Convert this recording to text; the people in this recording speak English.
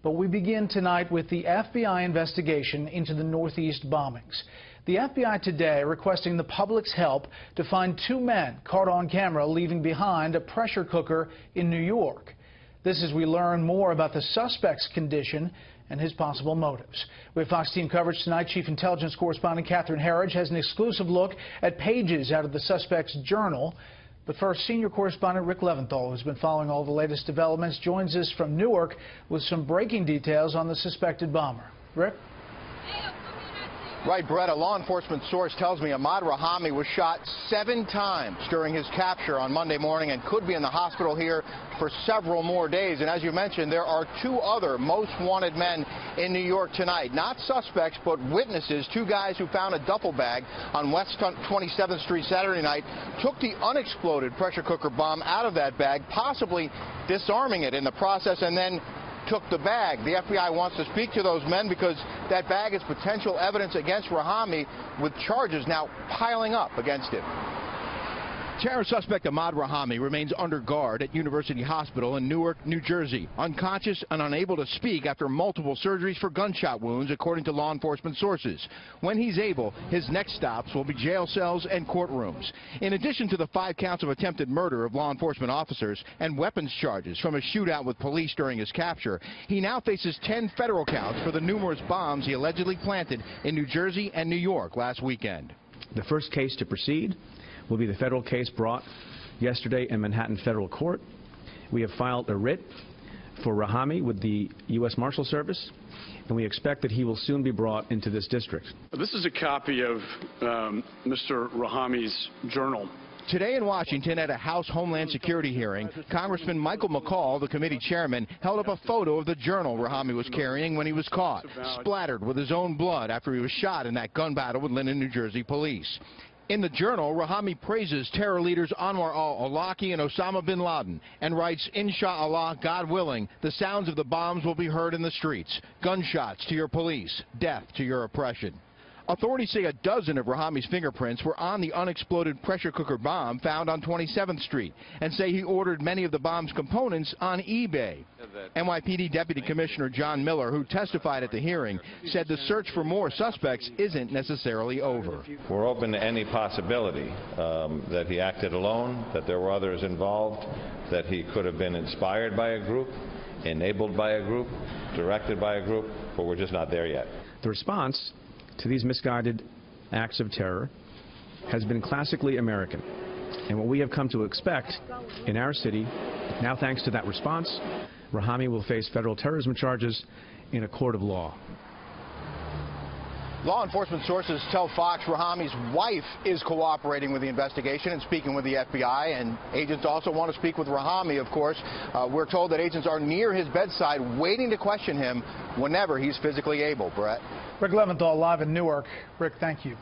But we begin tonight with the FBI investigation into the Northeast bombings. The FBI today requesting the public's help to find two men caught on camera leaving behind a pressure cooker in New York. This as we learn more about the suspect's condition and his possible motives. We have Fox team coverage tonight. Chief Intelligence Correspondent Catherine Herridge has an exclusive look at pages out of the suspect's journal. But first, senior correspondent Rick Leventhal, who's been following all the latest developments, joins us from Newark with some breaking details on the suspected bomber. Rick? Right, Brett, a law enforcement source tells me Ahmad Rahami was shot 7 times during his capture on Monday morning and could be in the hospital here for several more days. And as you mentioned, there are 2 other most wanted men in New York tonight. Not suspects, but witnesses. 2 guys who found a duffel bag on West 27th Street Saturday night, took the unexploded pressure cooker bomb out of that bag, possibly disarming it in the process, and then took the bag. The FBI wants to speak to those men because that bag is potential evidence against Rahami, with charges now piling up against him. Terror suspect Ahmad Rahami remains under guard at University Hospital in Newark, New Jersey, unconscious and unable to speak after multiple surgeries for gunshot wounds, according to law enforcement sources. When he's able, his next stops will be jail cells and courtrooms. In addition to the 5 counts of attempted murder of law enforcement officers and weapons charges from a shootout with police during his capture, he now faces 10 federal counts for the numerous bombs he allegedly planted in New Jersey and New York last weekend. The first case to proceed will be the federal case brought yesterday in Manhattan Federal Court. We have filed a writ for Rahami with the U.S. Marshal Service, and we expect that he will soon be brought into this district. This is a copy of Mr. Rahami's journal. Today in Washington, at a House Homeland Security hearing, Congressman Michael McCall, the committee chairman, held up a photo of the journal Rahami was carrying when he was caught, splattered with his own blood after he was shot in that gun battle with Linden, New Jersey police. In the journal, Rahami praises terror leaders Anwar al-Awlaki and Osama bin Laden and writes, "Inshallah, God willing, the sounds of the bombs will be heard in the streets. Gunshots to your police, death to your oppression." Authorities say a dozen of Rahami's fingerprints were on the unexploded pressure cooker bomb found on 27th Street, and say he ordered many of the bomb's components on eBay. NYPD Deputy Commissioner John Miller, who testified at the hearing, said the search for more suspects isn't necessarily over. We're open to any possibility that he acted alone, that there were others involved, that he could have been inspired by a group, enabled by a group, directed by a group, but we're just not there yet. The response to these misguided acts of terror has been classically American. And what we have come to expect in our city, now thanks to that response, Rahami will face federal terrorism charges in a court of law. Law enforcement sources tell Fox Rahami's wife is cooperating with the investigation and speaking with the FBI, and agents also want to speak with Rahami, of course. We're told that agents are near his bedside waiting to question him whenever he's physically able. Brett? Rick Leventhal live in Newark. Rick, thank you.